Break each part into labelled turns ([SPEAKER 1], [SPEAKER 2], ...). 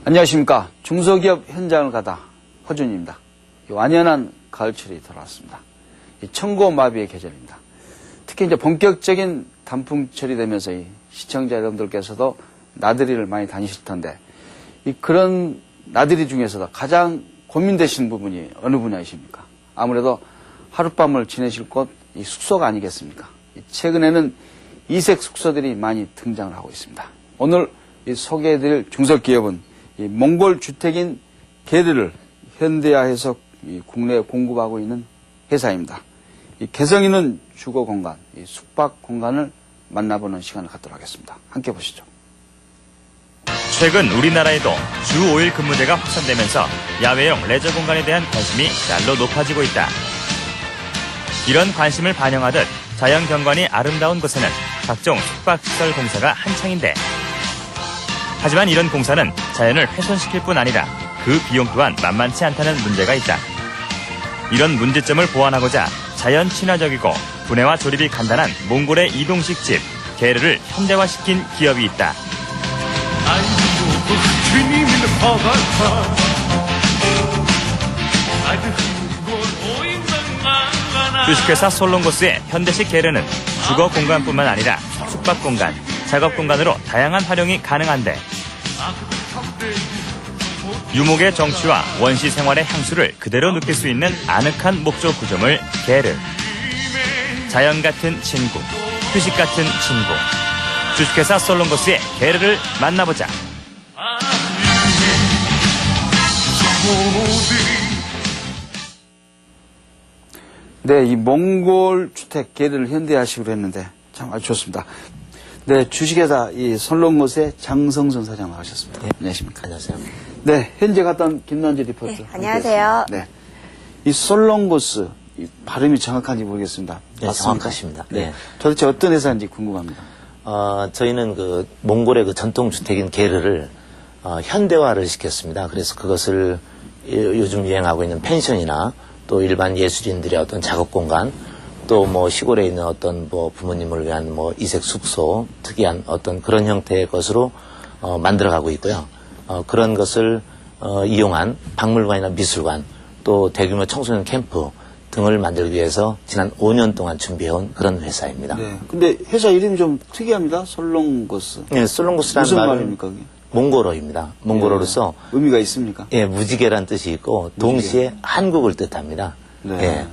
[SPEAKER 1] 안녕하십니까. 중소기업 현장을 가다 허준입니다. 완연한 가을철이 돌아왔습니다. 청고마비의 계절입니다. 특히 이제 본격적인 단풍철이 되면서 이 시청자 여러분들께서도 나들이를 많이 다니실 텐데 그런 나들이 중에서도 가장 고민되시는 부분이 어느 분야이십니까? 아무래도 하룻밤을 지내실 곳 이 숙소가 아니겠습니까? 최근에는 이색 숙소들이 많이 등장을 하고 있습니다. 오늘 소개해드릴 중소기업은 몽골 주택인 게르를 현대화해서 국내에 공급하고 있는 회사입니다. 개성 있는 주거 공간, 숙박 공간을 만나보는 시간을 갖도록 하겠습니다. 함께 보시죠.
[SPEAKER 2] 최근 우리나라에도 주 5일 근무제가 확산되면서 야외용 레저 공간에 대한 관심이 날로 높아지고 있다. 이런 관심을 반영하듯 자연 경관이 아름다운 곳에는 각종 숙박시설 공사가 한창인데, 하지만 이런 공사는 자연을 훼손시킬 뿐 아니라 그 비용 또한 만만치 않다는 문제가 있다. 이런 문제점을 보완하고자 자연 친화적이고 분해와 조립이 간단한 몽골의 이동식 집 게르를 현대화시킨 기업이 있다. 주식회사 솔롱고스의 현대식 게르는 주거 공간뿐만 아니라 숙박 공간, 작업 공간으로 다양한 활용이 가능한데, 유목의 정취와 원시 생활의 향수를 그대로 느낄 수 있는 아늑한 목조 구조물 게르. 자연 같은 친구, 휴식 같은 친구. 주식회사 솔롱고스의 게르를 만나보자.
[SPEAKER 1] 네, 이 몽골 주택 게르를 현대화식으로 했는데 참 아주 좋습니다. 네, 주식회사 이 솔롱고스의 장성순 사장 나오셨습니다.
[SPEAKER 3] 네.
[SPEAKER 1] 안녕하십니까?
[SPEAKER 3] 안녕하세요.
[SPEAKER 1] 네, 현재 갔다 온 김난주 리포터.
[SPEAKER 4] 네, 안녕하세요.
[SPEAKER 1] 네, 이 솔롱고스 발음이 정확한지 모르겠습니다.
[SPEAKER 3] 네,
[SPEAKER 1] 맞습니까?
[SPEAKER 3] 정확하십니다.
[SPEAKER 1] 네.
[SPEAKER 3] 네.
[SPEAKER 1] 도대체 어떤 회사인지 궁금합니다.
[SPEAKER 3] 저희는 그 몽골의 그 전통 주택인 게르를 현대화를 시켰습니다. 그래서 그것을 요즘 유행하고 있는 펜션이나 또 일반 예술인들의 어떤 작업 공간, 또 뭐 시골에 있는 어떤 뭐 부모님을 위한 뭐 이색 숙소, 특이한 어떤 그런 형태의 것으로 만들어가고 있고요. 그런 것을 이용한 박물관이나 미술관, 또 대규모 청소년 캠프 등을 만들기 위해서 지난 5년 동안 준비해온 그런 회사입니다.
[SPEAKER 1] 네. 근데 회사 이름이 좀 특이합니다. 솔롱고스.
[SPEAKER 3] 네, 솔롱고스라는
[SPEAKER 1] 무슨
[SPEAKER 3] 말은
[SPEAKER 1] 말입니까? 그게?
[SPEAKER 3] 몽골어입니다. 몽골어로서
[SPEAKER 1] 의미가 있습니까?
[SPEAKER 3] 예, 무지개란 뜻이 있고 동시에 한국을 뜻합니다.
[SPEAKER 1] 네.
[SPEAKER 3] 예.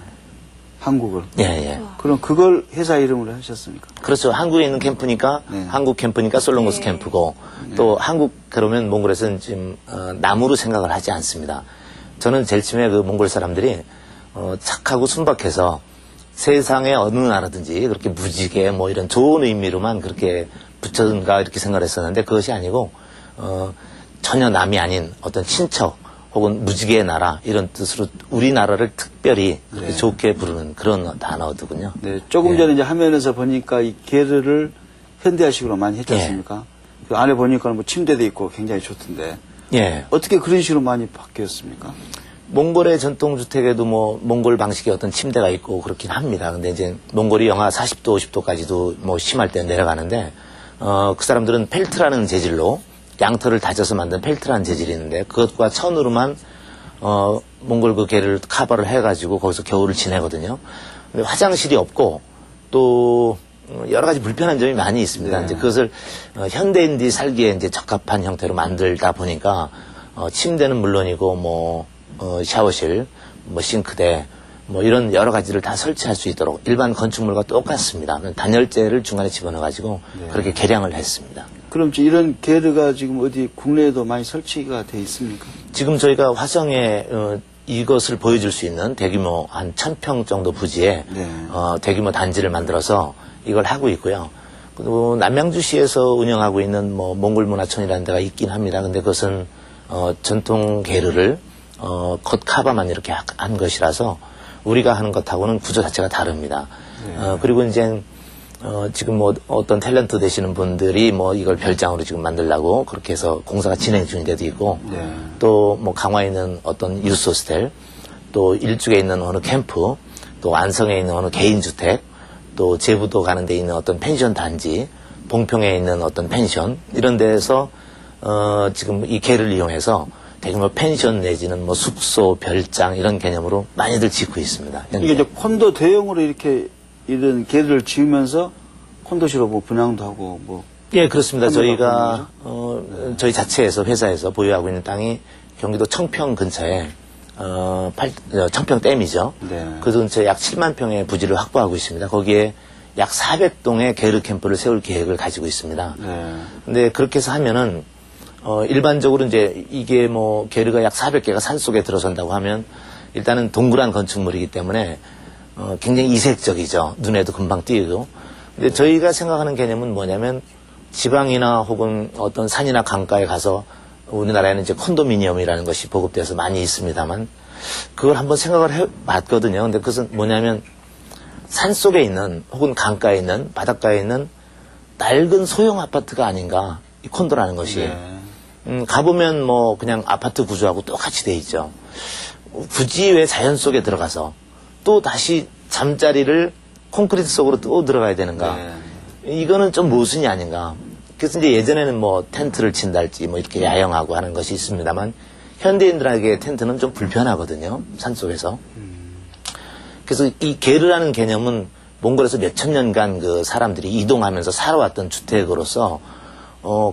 [SPEAKER 1] 한국을.
[SPEAKER 3] 예, 예.
[SPEAKER 1] 그럼 그걸 회사 이름으로 하셨습니까?
[SPEAKER 3] 그렇죠. 한국에 있는 캠프니까
[SPEAKER 1] 네.
[SPEAKER 3] 한국 캠프니까 솔롱고스 캠프고, 또 한국 그러면 몽골에서는 지금 남으로 생각을 하지 않습니다. 저는 제일 처음에 그 몽골 사람들이 착하고 순박해서 세상의 어느 나라든지 그렇게 무지개 뭐 이런 좋은 의미로만 그렇게 붙였는가 이렇게 생각을 했었는데, 그것이 아니고 전혀 남이 아닌 어떤 친척 혹은 무지개의 나라 이런 뜻으로 우리나라를 특별히 그렇게 좋게 부르는 그런 단어더군요.
[SPEAKER 1] 네, 조금 전에 이제 화면에서 보니까 이 게르를 현대화식으로 많이 했지 않습니까? 그 안에 보니까 뭐 침대도 있고 굉장히 좋던데.
[SPEAKER 3] 예.
[SPEAKER 1] 어떻게 그런 식으로 많이 바뀌었습니까?
[SPEAKER 3] 몽골의 전통주택에도 뭐 몽골 방식의 어떤 침대가 있고 그렇긴 합니다. 근데 이제 몽골이 영하 40도, 50도까지도 뭐 심할 때 내려가는데, 그 사람들은 펠트라는 재질로 양털을 다져서 만든 펠트라는 재질이 있는데, 그것과 천으로만 몽골 그 게를 커버를 해가지고 거기서 겨울을 지내거든요. 근데 화장실이 없고 또 여러 가지 불편한 점이 많이 있습니다.
[SPEAKER 1] 네.
[SPEAKER 3] 이제 그것을 현대인들이 살기에 이제 적합한 형태로 만들다 보니까 침대는 물론이고 뭐 샤워실, 뭐 싱크대, 뭐 이런 여러 가지를 다 설치할 수 있도록 일반 건축물과 똑같습니다. 단열재를 중간에 집어넣어가지고 그렇게 개량을 했습니다.
[SPEAKER 1] 그럼 이런 게르가 지금 어디 국내에도 많이 설치가 돼 있습니까?
[SPEAKER 3] 지금 저희가 화성에 이것을 보여줄 수 있는 대규모 한 1000평 정도 부지에 대규모 단지를 만들어서 이걸 하고 있고요. 그리고 남양주시에서 운영하고 있는 뭐 몽골문화촌이라는 데가 있긴 합니다. 근데 그것은 전통 게르를 겉카바만 이렇게 한 것이라서 우리가 하는 것하고는 구조 자체가 다릅니다. 그리고 이제 지금 뭐 어떤 탤런트 되시는 분들이 뭐 이걸 별장으로 지금 만들려고 그렇게 해서 공사가 진행 중인 데도 있고, 또 뭐 강화에 있는 어떤 유스 호스텔, 또 일죽에 있는 어느 캠프, 또 안성에 있는 어느 개인주택, 또 제부도 가는 데 있는 어떤 펜션 단지, 봉평에 있는 어떤 펜션, 이런 데에서 지금 이 개를 이용해서 대규모 펜션 내지는 뭐 숙소, 별장 이런 개념으로 많이들 짓고 있습니다. 현재.
[SPEAKER 1] 이게 이제 콘도 대용으로 이렇게 이런 개를 지으면서 콘도시로 뭐 분양도 하고 뭐.
[SPEAKER 3] 예, 그렇습니다. 저희가 저희 자체에서 회사에서 보유하고 있는 땅이 경기도 청평 근처에 청평 댐이죠.
[SPEAKER 1] 네.
[SPEAKER 3] 그 근처에 약 7만 평의 부지를 확보하고 있습니다. 거기에 약 400동의 게르 캠프를 세울 계획을 가지고 있습니다.
[SPEAKER 1] 네.
[SPEAKER 3] 근데 그렇게 해서 하면은 일반적으로 이제 이게 뭐 게르가 약 400개가 산속에 들어선다고 하면 일단은 동그란 건축물이기 때문에 굉장히 이색적이죠. 눈에도 금방 띄고. 근데 저희가 생각하는 개념은 뭐냐면 지방이나 혹은 어떤 산이나 강가에 가서 우리나라에는 이제 콘도미니엄이라는 것이 보급돼서 많이 있습니다만 그걸 한번 생각을 해봤거든요. 근데 그것은 뭐냐면 산 속에 있는 혹은 강가에 있는 바닷가에 있는 낡은 소형 아파트가 아닌가 이 콘도라는 것이.
[SPEAKER 1] 네.
[SPEAKER 3] 가보면 뭐 그냥 아파트 구조하고 똑같이 돼 있죠. 굳이 왜 자연 속에 들어가서 또 다시 잠자리를 콘크리트 속으로 또 들어가야 되는가.
[SPEAKER 1] 네.
[SPEAKER 3] 이거는 좀 모순이 아닌가. 그래서 이제 예전에는 뭐 텐트를 친달지 뭐 이렇게 야영하고 하는 것이 있습니다만 현대인들에게 텐트는 좀 불편하거든요. 산속에서. 그래서 이 게르라는 개념은 몽골에서 몇천 년간 그 사람들이 이동하면서 살아왔던 주택으로서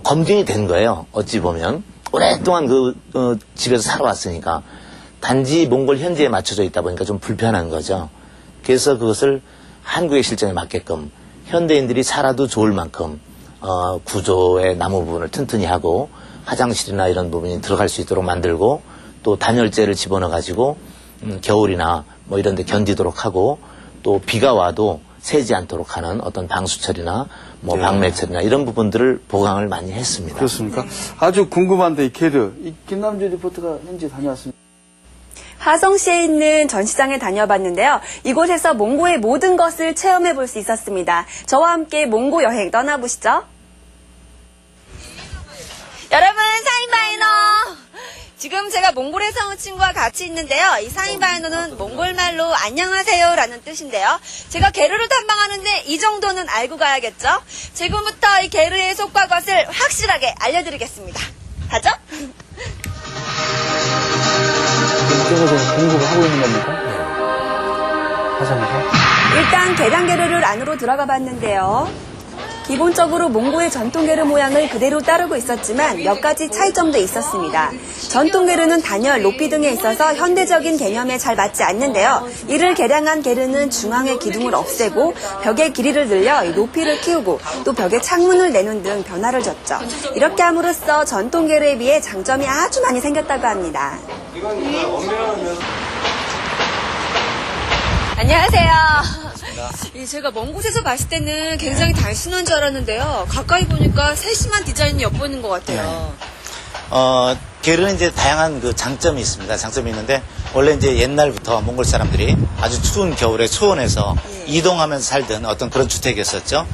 [SPEAKER 3] 검증이 된 거예요. 어찌 보면 오랫동안 집에서 살아왔으니까 단지 몽골 현지에 맞춰져 있다 보니까 좀 불편한 거죠. 그래서 그것을 한국의 실정에 맞게끔 현대인들이 살아도 좋을 만큼 구조의 나무 부분을 튼튼히 하고 화장실이나 이런 부분이 들어갈 수 있도록 만들고 또 단열재를 집어넣어 가지고 겨울이나 뭐 이런 데 견디도록 하고 또 비가 와도 새지 않도록 하는 어떤 방수철이나 뭐
[SPEAKER 1] 네.
[SPEAKER 3] 방매철이나 이런 부분들을 보강을 많이 했습니다.
[SPEAKER 1] 그렇습니까? 아주 궁금한데 이 게르. 이 김남주 리포터가 현지 다녀왔습니다.
[SPEAKER 4] 화성시에 있는 전시장에 다녀봤는데요. 이곳에서 몽고의 모든 것을 체험해 볼 수 있었습니다. 저와 함께 몽고 여행 떠나보시죠. 여러분, 사인바이너! 지금 제가 몽골에서 온 친구와 같이 있는데요. 이 사인바이너는 몽골말로 안녕하세요라는 뜻인데요. 제가 게르를 탐방하는데 이 정도는 알고 가야겠죠? 지금부터 이 게르의 속과 겉을 확실하게 알려드리겠습니다. 가죠?
[SPEAKER 1] 이쪽에서 공부를 하고 있는 겁니까? 화성에서?
[SPEAKER 4] 일단 계단게르를 안으로 들어가 봤는데요. 기본적으로 몽고의 전통게르 모양을 그대로 따르고 있었지만 몇 가지 차이점도 있었습니다. 전통게르는 단열, 높이 등에 있어서 현대적인 개념에 잘 맞지 않는데요. 이를 개량한 게르는 중앙의 기둥을 없애고 벽의 길이를 늘려 높이를 키우고 또 벽에 창문을 내는 등 변화를 줬죠. 이렇게 함으로써 전통게르에 비해 장점이 아주 많이 생겼다고 합니다. 안녕하세요. 제가 먼 곳에서 봤을 때는 굉장히 단순한 줄 알았는데요. 가까이 보니까 세심한 디자인이 엿보이는 것 같아요.
[SPEAKER 3] 게르는 이제 다양한 그 장점이 있습니다. 장점이 있는데 원래 이제 옛날부터 몽골 사람들이 아주 추운 겨울에 초원에서 이동하면서 살던 어떤 그런 주택이었었죠.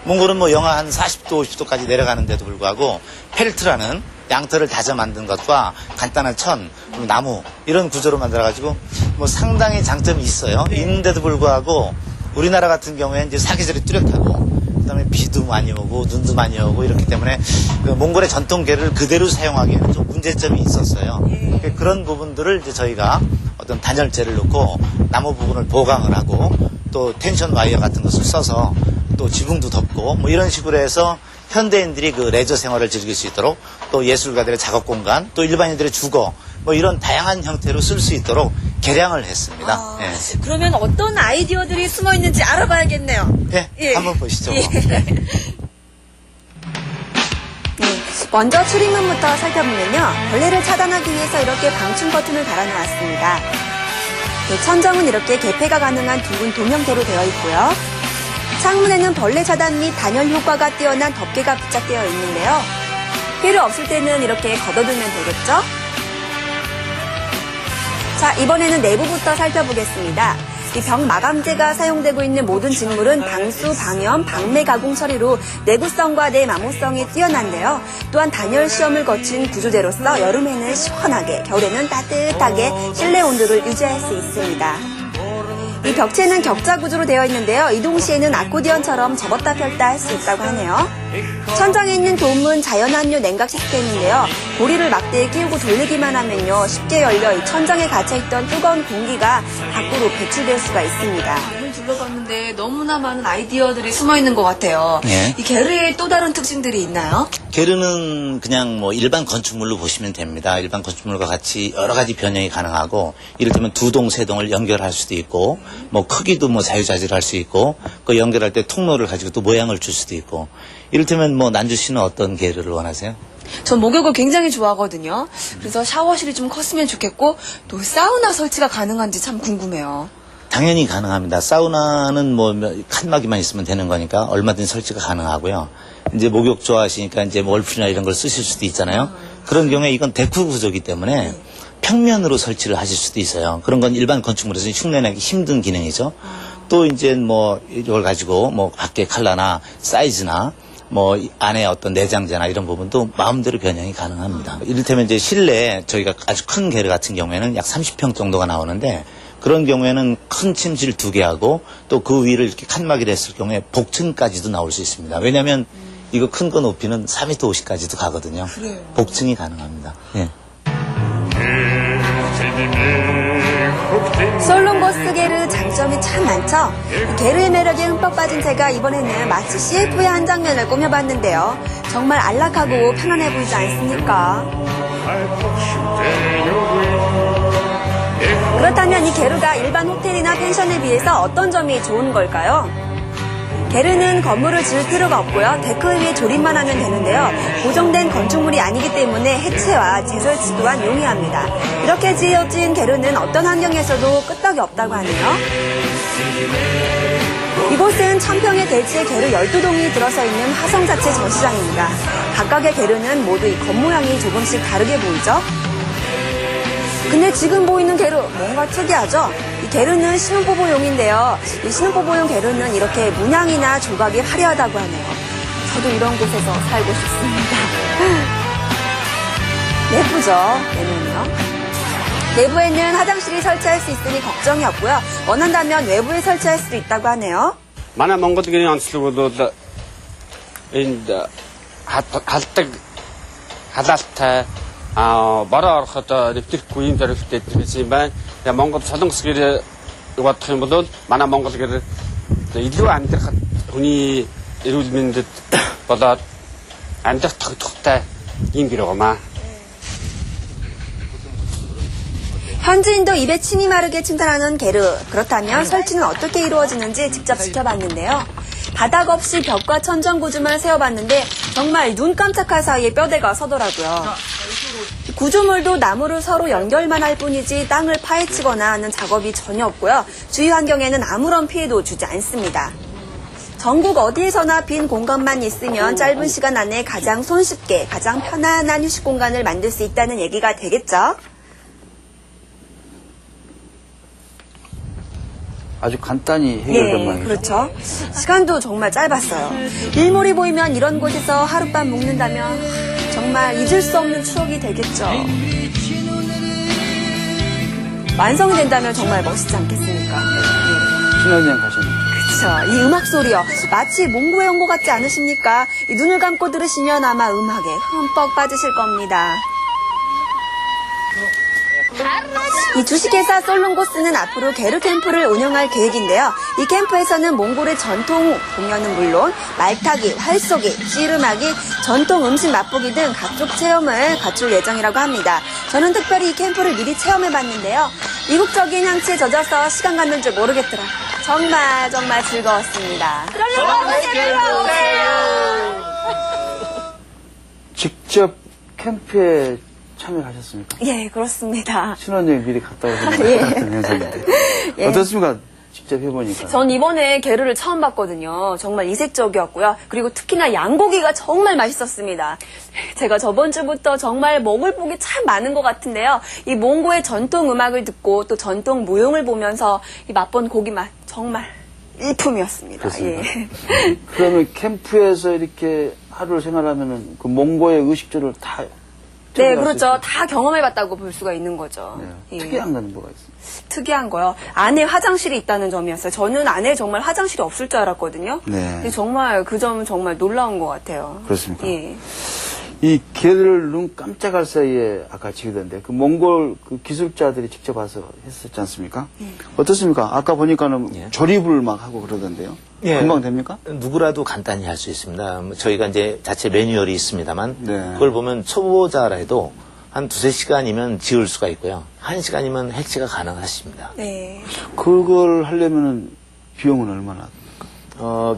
[SPEAKER 3] 몽골은 뭐 영하 한 40도, 50도까지 내려가는데도 불구하고 펠트라는 양털을 다져 만든 것과 간단한 천, 그리고 나무 이런 구조로 만들어가지고 뭐 상당히 장점이 있어요. 있는데도 불구하고 우리나라 같은 경우에 이제 사계절이 뚜렷하고 그다음에 비도 많이 오고 눈도 많이 오고 이렇기 때문에 그 몽골의 전통 게르를 그대로 사용하기에는 좀 문제점이 있었어요. 그런 부분들을 이제 저희가 어떤 단열재를 넣고 나무 부분을 보강을 하고 또 텐션 와이어 같은 것을 써서 또 지붕도 덮고 뭐 이런 식으로 해서 현대인들이 그 레저 생활을 즐길 수 있도록 또 예술가들의 작업 공간 또 일반인들의 주거 뭐 이런 다양한 형태로 쓸 수 있도록 개량을 했습니다. 예.
[SPEAKER 4] 그러면 어떤 아이디어들이 숨어 있는지 알아봐야겠네요.
[SPEAKER 3] 예, 한번 보시죠.
[SPEAKER 4] 예. 먼저 출입문부터 살펴보면요. 벌레를 차단하기 위해서 이렇게 방충 커튼을 달아놓았습니다. 천정은 이렇게 개폐가 가능한 둥근 돔 형태로 되어 있고요. 창문에는 벌레 차단 및 단열 효과가 뛰어난 덮개가 부착되어 있는데요. 필요 없을 때는 이렇게 걷어두면 되겠죠? 자, 이번에는 내부부터 살펴보겠습니다. 이 벽 마감재가 사용되고 있는 모든 직물은 방수, 방염, 방매 가공 처리로 내구성과 내마모성이 뛰어난데요. 또한 단열 시험을 거친 구조재로서 여름에는 시원하게, 겨울에는 따뜻하게 실내 온도를 유지할 수 있습니다. 이 벽체는 격자 구조로 되어 있는데요. 이동 시에는 아코디언처럼 접었다 펼다 할 수 있다고 하네요. 천장에 있는 도움은 자연압류 냉각 시스템인데요. 고리를 막대에 끼우고 돌리기만 하면요. 쉽게 열려 이 천장에 갇혀있던 뜨거운 공기가 밖으로 배출될 수가 있습니다. 둘러봤는데 너무나 많은 아이디어들이 숨어있는 것 같아요.
[SPEAKER 3] 예.
[SPEAKER 4] 이 게르의 또 다른 특징들이 있나요?
[SPEAKER 3] 게르는 그냥 뭐 일반 건축물로 보시면 됩니다. 일반 건축물과 같이 여러 가지 변형이 가능하고, 이를테면 두 동, 세 동을 연결할 수도 있고, 뭐 크기도 뭐 자유자재로 할 수 있고, 그 연결할 때 통로를 가지고 또 모양을 줄 수도 있고. 이를테면 뭐 난주 씨는 어떤 게르를 원하세요?
[SPEAKER 5] 전 목욕을 굉장히 좋아하거든요. 그래서 샤워실이 좀 컸으면 좋겠고, 또 사우나 설치가 가능한지 참 궁금해요.
[SPEAKER 3] 당연히 가능합니다. 사우나는 뭐 칸막이만 있으면 되는 거니까 얼마든지 설치가 가능하고요. 이제 목욕 좋아하시니까 이제 월풀이나 이런 걸 쓰실 수도 있잖아요. 그런 경우에 이건 데크 구조이기 때문에 평면으로 설치를 하실 수도 있어요. 그런 건 일반 건축물에서 흉내내기 힘든 기능이죠. 또 이제 뭐 이걸 가지고 뭐 밖에 컬러나 사이즈나 뭐 안에 어떤 내장재나 이런 부분도 마음대로 변형이 가능합니다. 이를테면 이제 실내에 저희가 아주 큰 게르 같은 경우에는 약 30평 정도가 나오는데, 그런 경우에는 큰 침실 2개 하고 또 그 위를 이렇게 칸막이를 했을 경우에 복층까지도 나올 수 있습니다. 왜냐하면 이거 큰 거 높이는 4m 50까지도 가거든요.
[SPEAKER 5] 그래요.
[SPEAKER 3] 복층이 가능합니다. 예.
[SPEAKER 4] 솔롱고스 게르 장점이 참 많죠? 이 게르의 매력에 흠뻑 빠진 제가 이번에는 마치 CF의 한 장면을 꾸며봤는데요. 정말 안락하고 편안해 보이지 않습니까? 그렇다면 이 게르가 일반 호텔이나 펜션에 비해서 어떤 점이 좋은 걸까요? 게르는 건물을 지을 필요가 없고요. 데크 위에 조립만 하면 되는데요. 고정된 건축물이 아니기 때문에 해체와 재설치 또한 용이합니다. 이렇게 지어진 게르는 어떤 환경에서도 끄떡이 없다고 하네요. 이곳은 천평의 대지에 게르 12동이 들어서 있는 화성자체 전시장입니다. 각각의 게르는 모두 이 겉모양이 조금씩 다르게 보이죠? 근데 지금 보이는 게르 뭔가 특이하죠? 이 게르는 신혼부부용인데요. 이 신혼부부용 게르는 이렇게 문양이나 조각이 화려하다고 하네요. 저도 이런 곳에서 살고 싶습니다. 예쁘죠? 내면요. 내부에는 화장실이 설치할 수 있으니 걱정이 없고요. 원한다면 외부에 설치할 수도 있다고 하네요.
[SPEAKER 6] манай Монгол гэрийн онцлог бол энд халдаг халаалтай бороо ороход нэвтрэхгүй юм зорилттой байсан юм байна. Тэгээ Монгол солонгос гэр бодох юм бол манай Монгол гэр илүү амьдрахад хүний эрүүл мэндэд болоод амьдрах тогтвортой юм гэр байгаамаа.
[SPEAKER 4] 현지인도 입에 침이 마르게 칭찬하는 게르. 그렇다면 설치는 어떻게 이루어지는지 직접 지켜봤는데요. 바닥 없이 벽과 천정 구조만 세워봤는데 정말 눈 깜짝할 사이에 뼈대가 서더라고요. 구조물도 나무를 서로 연결만 할 뿐이지 땅을 파헤치거나 하는 작업이 전혀 없고요. 주위 환경에는 아무런 피해도 주지 않습니다. 전국 어디에서나 빈 공간만 있으면 짧은 시간 안에 가장 손쉽게 가장 편안한 휴식 공간을 만들 수 있다는 얘기가 되겠죠.
[SPEAKER 1] 아주 간단히 해결된 모양이죠.
[SPEAKER 4] 그렇죠. 시간도 정말 짧았어요. 일몰이 보이면 이런 곳에서 하룻밤 묵는다면 정말 잊을 수 없는 추억이 되겠죠. 완성이 된다면 정말 멋있지 않겠습니까?
[SPEAKER 1] 신혼여행 가셨는데.
[SPEAKER 4] 그렇죠. 이 음악 소리요. 마치 몽고에 온 것 같지 않으십니까? 이 눈을 감고 들으시면 아마 음악에 흠뻑 빠지실 겁니다. 이 주식회사 솔롱고스는 앞으로 게르 캠프를 운영할 계획인데요. 이 캠프에서는 몽골의 전통 공연은 물론 말타기, 활쏘기, 씨름하기, 전통 음식 맛보기 등 각종 체험을 갖출 예정이라고 합니다. 저는 특별히 이 캠프를 미리 체험해봤는데요. 이국적인 향취에 젖어서 시간 가는 줄 모르겠더라고요. 정말 즐거웠습니다.
[SPEAKER 1] 직접 캠프에 참여하셨습니까?
[SPEAKER 4] 예, 그렇습니다.
[SPEAKER 1] 신혼여행 미리 갔다 오신 것
[SPEAKER 4] 예.
[SPEAKER 1] 같은 현상인데.
[SPEAKER 4] 예.
[SPEAKER 1] 어떻습니까? 직접 해보니까.
[SPEAKER 5] 전 이번에 게르를 처음 봤거든요. 정말 이색적이었고요. 그리고 특히나 양고기가 정말 맛있었습니다. 제가 저번 주부터 정말 먹을 복이 참 많은 것 같은데요. 이 몽고의 전통 음악을 듣고 또 전통 무용을 보면서 이 맛본 고기 맛 정말 일품이었습니다.
[SPEAKER 1] 그렇습니다.
[SPEAKER 5] 예.
[SPEAKER 1] 그러면 캠프에서 이렇게 하루를 생활하면은 그 몽고의 의식주를 다
[SPEAKER 5] 네, 그렇죠. 다 경험해봤다고 볼 수가 있는 거죠.
[SPEAKER 1] 네.
[SPEAKER 5] 예.
[SPEAKER 1] 특이한 건 뭐가 있습니까?
[SPEAKER 5] 특이한 거요. 안에 화장실이 있다는 점이었어요. 저는 안에 정말 화장실이 없을 줄 알았거든요.
[SPEAKER 1] 네.
[SPEAKER 5] 근데 정말 그 점은 정말 놀라운 것 같아요.
[SPEAKER 1] 그렇습니까?
[SPEAKER 5] 예.
[SPEAKER 1] 이 개를 눈 깜짝할 사이에 아까 지휘던데 그 몽골 그 기술자들이 직접 와서 했었지 않습니까? 어떻습니까? 아까 보니까는
[SPEAKER 3] 예.
[SPEAKER 1] 조립을 막 하고 그러던데요.
[SPEAKER 3] 예.
[SPEAKER 1] 금방 됩니까?
[SPEAKER 3] 누구라도 간단히 할 수 있습니다. 저희가 이제 자체 매뉴얼이 있습니다만
[SPEAKER 1] 네.
[SPEAKER 3] 그걸 보면 초보자라 해도 한 2-3시간이면 지을 수가 있고요. 1시간이면 해체가 가능하십니다.
[SPEAKER 5] 네.
[SPEAKER 1] 그걸 하려면은 비용은 얼마나?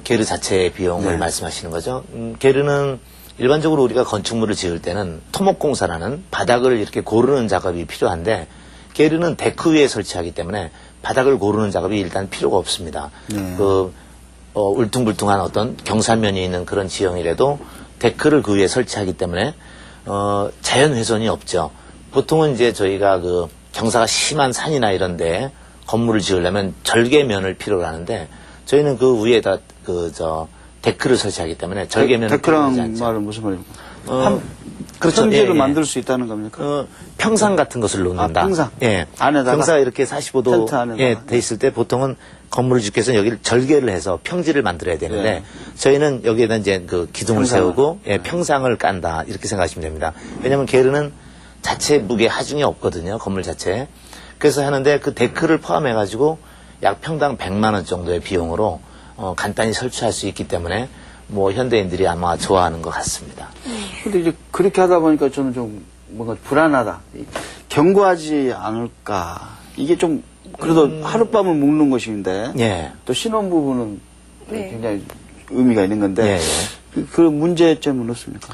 [SPEAKER 3] 게르 자체의 비용을
[SPEAKER 1] 네.
[SPEAKER 3] 말씀하시는 거죠. 게르는 일반적으로 우리가 건축물을 지을 때는 토목공사라는 바닥을 이렇게 고르는 작업이 필요한데 게르는 데크 위에 설치하기 때문에 바닥을 고르는 작업이 일단 필요가 없습니다.
[SPEAKER 1] 네.
[SPEAKER 3] 울퉁불퉁한 어떤 경사면이 있는 그런 지형이라도 데크를 그 위에 설치하기 때문에 자연 훼손이 없죠. 보통은 이제 저희가 그 경사가 심한 산이나 이런데 건물을 지으려면 절개면을 필요로 하는데 저희는 그 위에다 데크를 설치하기 때문에 절개면을 필요하지
[SPEAKER 1] 데크랑
[SPEAKER 3] 않죠.
[SPEAKER 1] 말은 무슨 말입니까?
[SPEAKER 3] 그렇죠.
[SPEAKER 1] 평지를
[SPEAKER 3] 예, 예.
[SPEAKER 1] 만들 수 있다는 겁니까?
[SPEAKER 3] 평상 같은 것을 놓는다.
[SPEAKER 1] 아, 평상.
[SPEAKER 3] 예.
[SPEAKER 1] 안에다가?
[SPEAKER 3] 평사가 이렇게 45도
[SPEAKER 1] 텐트 안에다가?
[SPEAKER 3] 예, 돼 있을 때 보통은 건물을 짓기 위해서 여기를 절개를 해서 평지를 만들어야 되는데
[SPEAKER 1] 네.
[SPEAKER 3] 저희는 여기에다 이제 그 기둥을
[SPEAKER 1] 평상을.
[SPEAKER 3] 세우고 예, 평상을 깐다 이렇게 생각하시면 됩니다. 왜냐하면 게르는 자체 무게 하중이 없거든요. 건물 자체에. 그래서 하는데 그 데크를 포함해 가지고 약 평당 100만 원 정도의 비용으로 간단히 설치할 수 있기 때문에 뭐 현대인들이 아마 좋아하는 것 같습니다.
[SPEAKER 1] 근데 이제 그렇게 하다 보니까 저는 좀 뭔가 불안하다. 경고하지 않을까. 이게 좀 그래도 하룻밤은 묵는 것인데
[SPEAKER 3] 예.
[SPEAKER 1] 또 신혼부부는
[SPEAKER 5] 네.
[SPEAKER 1] 굉장히 의미가 있는 건데
[SPEAKER 3] 예,
[SPEAKER 1] 그 문제점은 없습니까?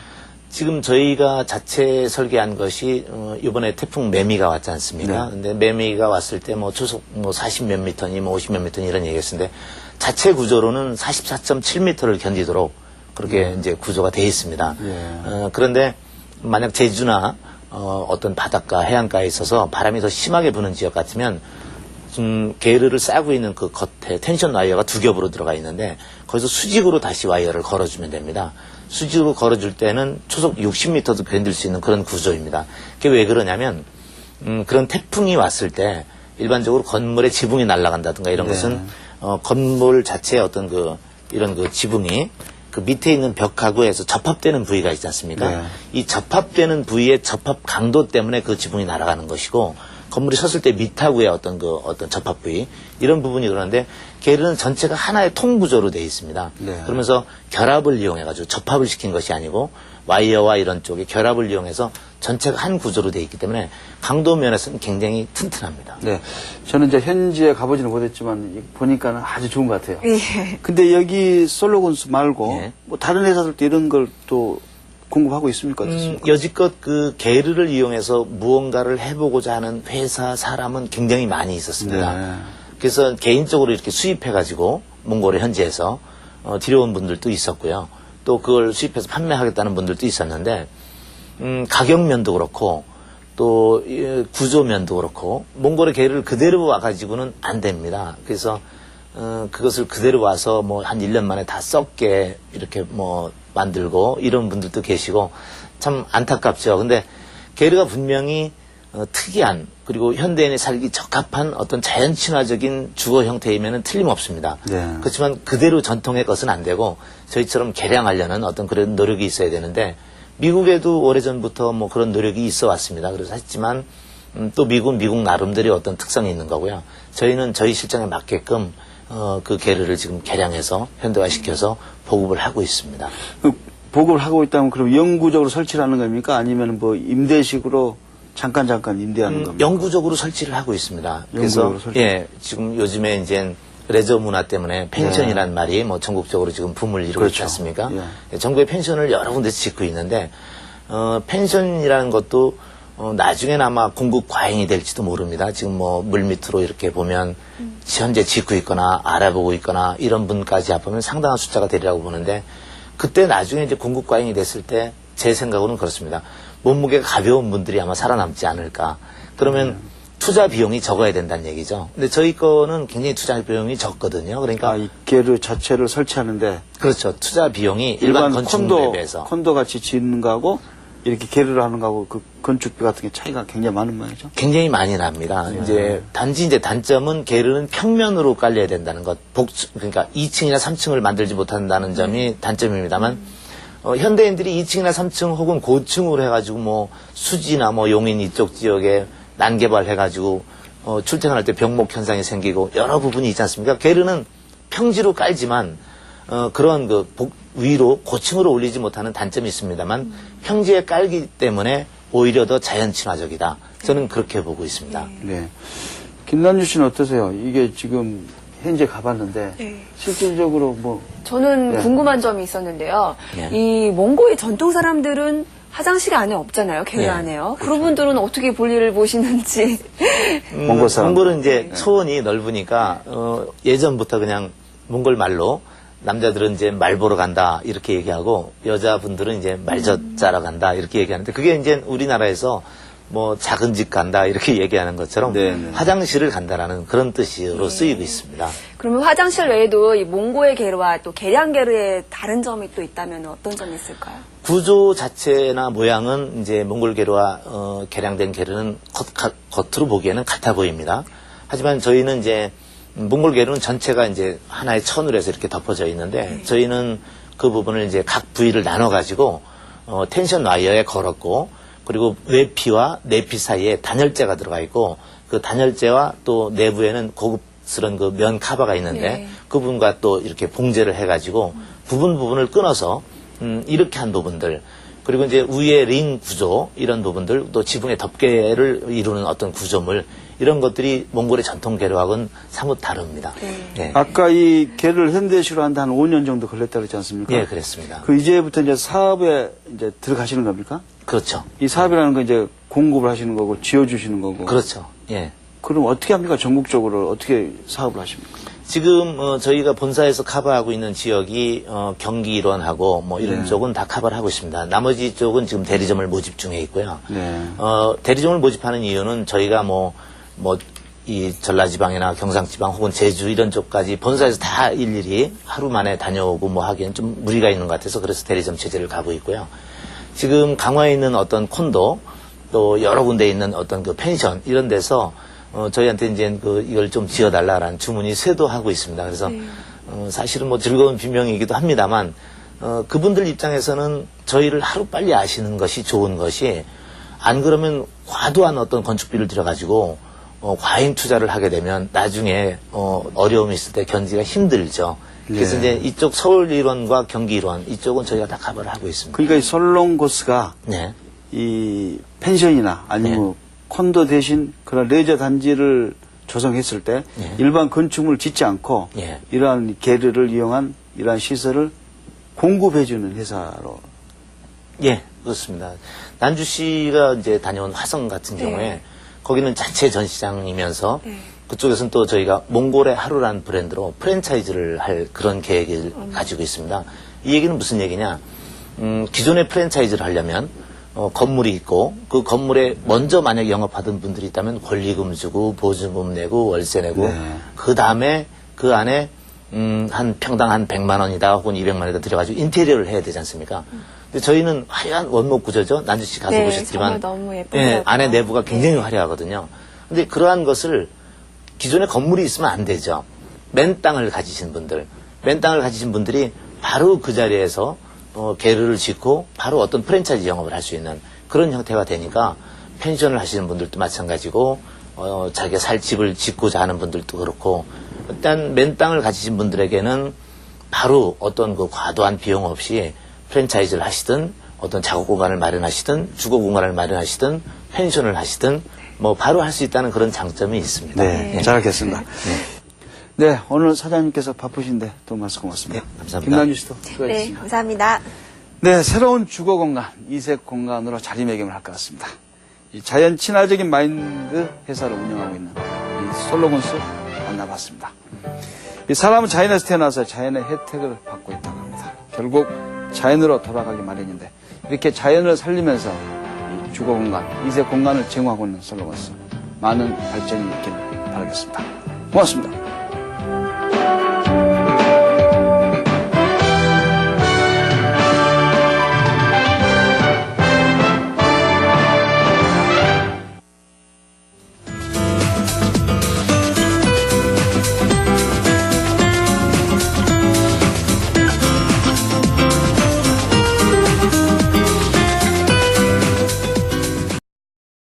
[SPEAKER 3] 지금 저희가 자체 설계한 것이 이번에 태풍 매미가 왔지 않습니까?
[SPEAKER 1] 네.
[SPEAKER 3] 근데 매미가 왔을 때 뭐 초속 뭐 40몇 미터니 뭐 50몇 미터니 이런 얘기였는데 자체 구조로는 44.7미터를 견디도록 그렇게 이제 구조가 되어 있습니다.
[SPEAKER 1] 예.
[SPEAKER 3] 그런데 만약 제주나 어떤 바닷가 해안가에 있어서 바람이 더 심하게 부는 지역 같으면 게르를 싸고 있는 그 겉에 텐션 와이어가 2겹으로 들어가 있는데 거기서 수직으로 다시 와이어를 걸어주면 됩니다. 수직으로 걸어줄 때는 초속 60m도 견딜 수 있는 그런 구조입니다. 그게 왜 그러냐면 그런 태풍이 왔을 때 일반적으로 건물에 지붕이 날아간다든가 이런
[SPEAKER 1] 네.
[SPEAKER 3] 것은 건물 자체의 어떤 이런 지붕이 그 밑에 있는 벽하고 해서 접합되는 부위가 있지 않습니까?
[SPEAKER 1] 네.
[SPEAKER 3] 이 접합되는 부위의 접합 강도 때문에 그 지붕이 날아가는 것이고 건물이 섰을 때 밑하고의 어떤 접합 부위 이런 부분이 그러는데 게르는 전체가 하나의 통 구조로 되어 있습니다.
[SPEAKER 1] 네.
[SPEAKER 3] 그러면서 결합을 이용해 가지고 접합을 시킨 것이 아니고 와이어와 이런 쪽에 결합을 이용해서 전체가 한 구조로 되어 있기 때문에 강도 면에서는 굉장히 튼튼합니다.
[SPEAKER 1] 네. 저는 이제 현지에 가보지는 못했지만 보니까는 아주 좋은 것 같아요.
[SPEAKER 5] 예.
[SPEAKER 1] 근데 여기 솔로건수 말고
[SPEAKER 3] 예.
[SPEAKER 1] 뭐 다른 회사들도 이런 걸 또 공급하고 있습니까? 어떻습니까?
[SPEAKER 3] 여지껏 그 게르를 이용해서 무언가를 해보고자 하는 회사 사람은 굉장히 많이 있었습니다.
[SPEAKER 1] 네.
[SPEAKER 3] 그래서 개인적으로 이렇게 수입해가지고 몽골의 현지에서 들여온 분들도 있었고요. 또 그걸 수입해서 판매하겠다는 분들도 있었는데 가격면도 그렇고 또 구조면도 그렇고 몽골의 게르를 그대로 와가지고는 안 됩니다. 그래서 그것을 그대로 와서 뭐 한 1년 만에 다 썩게 이렇게 뭐 만들고 이런 분들도 계시고 참 안타깝죠. 근데 게르가 분명히 특이한 그리고 현대인이 살기 적합한 어떤 자연 친화적인 주거 형태이면은 틀림없습니다.
[SPEAKER 1] 네.
[SPEAKER 3] 그렇지만 그대로 전통의 것은 안 되고 저희처럼 개량하려는 어떤 그런 노력이 있어야 되는데 미국에도 오래전부터 뭐 그런 노력이 있어 왔습니다. 그래서 했지만 또 미국 나름대로의 어떤 특성이 있는 거고요. 저희는 저희 실정에 맞게끔 그 게르를 지금 개량해서 현대화시켜서 보급을 하고 있습니다.
[SPEAKER 1] 보급을 하고 있다면 그럼 영구적으로 설치를 하는 겁니까? 아니면 뭐 임대식으로 잠깐 임대하는 겁니까?
[SPEAKER 3] 영구적으로 설치를 하고 있습니다. 그래서
[SPEAKER 1] 영구적으로 설치.
[SPEAKER 3] 예, 지금 요즘에 이제 레저 문화 때문에 펜션이라는 말이 뭐 전국적으로 지금 붐을 이루고 있지
[SPEAKER 1] 그렇죠.
[SPEAKER 3] 않습니까?
[SPEAKER 1] 예.
[SPEAKER 3] 전국에 펜션을 여러 군데서 짓고 있는데 펜션이라는 것도 나중에는 아마 공급 과잉이 될지도 모릅니다. 지금 뭐 물밑으로 이렇게 보면 현재 짓고 있거나 알아보고 있거나 이런 분까지 합하면 상당한 숫자가 되리라고 보는데 그때 나중에 이제 공급 과잉이 됐을 때 제 생각으로는 그렇습니다. 몸무게가 가벼운 분들이 아마 살아남지 않을까. 그러면 투자 비용이 적어야 된다는 얘기죠. 근데 저희 거는 굉장히 투자 비용이 적거든요. 그러니까
[SPEAKER 1] 이 게르 자체를 설치하는데
[SPEAKER 3] 그렇죠. 투자 비용이 일반 건축물에 비해서
[SPEAKER 1] 콘도 같이 짓는 거하고 이렇게 계류를 하는 거하고 그 건축비 같은 게 차이가 굉장히 많은 모양이죠?
[SPEAKER 3] 굉장히 많이 납니다. 단지 단점은 계류는 평면으로 깔려야 된다는 것. 그러니까 2층이나 3층을 만들지 못한다는 점이 단점입니다만, 현대인들이 2층이나 3층 혹은 고층으로 해가지고 뭐 수지나 뭐 용인 이쪽 지역에 난개발 해가지고 출퇴근할 때 병목 현상이 생기고 여러 부분이 있지 않습니까? 계류는 평지로 깔지만 그런 위로 고층으로 올리지 못하는 단점이 있습니다만 평지에 깔기 때문에 오히려 더 자연 친화적이다. 저는 그렇게 보고 있습니다.
[SPEAKER 1] 네. 김남주 씨는 어떠세요? 이게 지금 현재 가봤는데 실질적으로 뭐
[SPEAKER 5] 저는 궁금한 점이 있었는데요.
[SPEAKER 3] 네.
[SPEAKER 5] 이 몽고의 전통 사람들은 화장실 안에 없잖아요. 계류
[SPEAKER 3] 네.
[SPEAKER 5] 안에요. 그런 분들은 어떻게 볼일을 보시는지.
[SPEAKER 1] 몽골 사람.
[SPEAKER 3] 몽골은 이제 초원이 넓으니까 예전부터 그냥 몽골 말로 남자들은 이제 말 보러 간다 이렇게 얘기하고 여자분들은 이제 말젓 짜러 간다 이렇게 얘기하는데 그게 이제 우리나라에서 뭐 작은 집 간다 이렇게 얘기하는 것처럼
[SPEAKER 1] 네네.
[SPEAKER 3] 화장실을 간다라는 그런 뜻으로 쓰이고 있습니다.
[SPEAKER 5] 그러면 화장실 외에도 이 몽고의 계류와 또 계량계류의 다른 점이 또 있다면 어떤 점이 있을까요?
[SPEAKER 3] 구조 자체나 모양은 이제 몽골 계류와 개량된 계류는 겉으로 보기에는 같아 보입니다. 하지만 저희는 이제 몽골 계류는 전체가 이제 하나의 천으로 해서 이렇게 덮어져 있는데 저희는 그 부분을 이제 각 부위를 나눠 가지고 텐션 와이어에 걸었고 그리고 외피와 내피 사이에 단열재가 들어가 있고 그 단열재와 또 내부에는 고급스러운 그 면 카바가 있는데 그 부분과 또 이렇게 봉제를 해가지고 부분을 끊어서 이렇게 한 부분들 그리고 이제 위에 링 구조 이런 부분들 또 지붕의 덮개를 이루는 어떤 구조물 이런 것들이 몽골의 전통 계류하고는 사뭇 다릅니다. 네.
[SPEAKER 1] 아까 이 계류를 현대식으로 하는데 한 5년 정도 걸렸다고 그랬지 않습니까?
[SPEAKER 3] 예, 그랬습니다.
[SPEAKER 1] 그 이제부터 이제 사업에 이제 들어가시는 겁니까?
[SPEAKER 3] 그렇죠.
[SPEAKER 1] 이 사업이라는 건 이제 공급을 하시는 거고 지어주시는 거고.
[SPEAKER 3] 그렇죠. 예.
[SPEAKER 1] 그럼 어떻게 합니까? 전국적으로 어떻게 사업을 하십니까?
[SPEAKER 3] 지금 저희가 본사에서 커버하고 있는 지역이 경기 일원하고 뭐 이런 쪽은 다 커버를 하고 있습니다. 나머지 쪽은 지금 대리점을 모집 중에 있고요.
[SPEAKER 1] 네.
[SPEAKER 3] 대리점을 모집하는 이유는 저희가 이 전라지방이나 경상지방 혹은 제주 이런 쪽까지 본사에서 다 일일이 하루 만에 다녀오고 뭐 하기엔 좀 무리가 있는 것 같아서 그래서 대리점 체제를 가고 있고요. 지금 강화에 있는 어떤 콘도 또 여러 군데 있는 어떤 그 펜션 이런 데서 저희한테 이제 이걸 좀 지어달라라는 주문이 쇄도하고 있습니다. 그래서 사실은 뭐 즐거운 비명이기도 합니다만 그분들 입장에서는 저희를 하루 빨리 아시는 것이 좋은 것이 안 그러면 과도한 어떤 건축비를 들여가지고 과잉 투자를 하게 되면 나중에 어려움이 있을 때 견디기가 힘들죠. 그래서 이제 이쪽 서울 일원과 경기 일원 이쪽은 저희가 다 커버를 하고 있습니다.
[SPEAKER 1] 그러니까 이 솔롱고스가
[SPEAKER 3] 네.
[SPEAKER 1] 이 펜션이나 아니면 콘도 대신 그런 레저 단지를 조성했을 때 일반 건축물을 짓지 않고 이러한 계류를 이용한 이러한 시설을 공급해주는 회사로.
[SPEAKER 3] 예, 그렇습니다. 난주 씨가 이제 다녀온 화성 같은 경우에 거기는 자체 전시장이면서 그쪽에서는 또 저희가 몽골의 하루라는 브랜드로 프랜차이즈를 할 그런 계획을 가지고 있습니다. 이 얘기는 무슨 얘기냐? 기존의 프랜차이즈를 하려면 건물이 있고 그 건물에 먼저 만약 영업하던 분들이 있다면 권리금 주고 보증금 내고 월세 내고 그 다음에 그 안에 한 평당 한 100만 원이다 혹은 200만 원이다 들여가지고 인테리어를 해야 되지 않습니까? 근데 저희는 화려한 원목 구조죠. 난주 씨 가서 보셨지만
[SPEAKER 5] 너무 예쁘더라고요.
[SPEAKER 3] 안에 내부가 굉장히 화려하거든요. 근데 그러한 것을 기존에 건물이 있으면 안 되죠. 맨 땅을 가지신 분들이 바로 그 자리에서 계류를 짓고 바로 어떤 프랜차이즈 영업을 할 수 있는 그런 형태가 되니까 펜션을 하시는 분들도 마찬가지고 자기가 살 집을 짓고자 하는 분들도 그렇고 일단 맨 땅을 가지신 분들에게는 바로 어떤 그 과도한 비용 없이 프랜차이즈를 하시든 어떤 작업 공간을 마련하시든 주거 공간을 마련하시든 펜션을 하시든 뭐 바로 할 수 있다는 그런 장점이 있습니다.
[SPEAKER 1] 네, 잘 알겠습니다. 네, 오늘 사장님께서 바쁘신데 또 말씀 고맙습니다.
[SPEAKER 3] 감사합니다.
[SPEAKER 1] 김남주 씨도
[SPEAKER 5] 네,
[SPEAKER 1] 수고하셨습니다.
[SPEAKER 5] 감사합니다.
[SPEAKER 1] 네, 새로운 주거 공간, 이색 공간으로 자리매김을 할 것 같습니다. 이 자연 친화적인 마인드 회사를 운영하고 있는 이 솔로몬스 만나봤습니다. 이 사람은 자연에서 태어나서 자연의 혜택을 받고 있다고 합니다. 결국 자연으로 돌아가기 마련인데 이렇게 자연을 살리면서 이 주거 공간, 이색 공간을 제공하고 있는 솔로몬스 많은 발전이 있기를 바라겠습니다. 고맙습니다.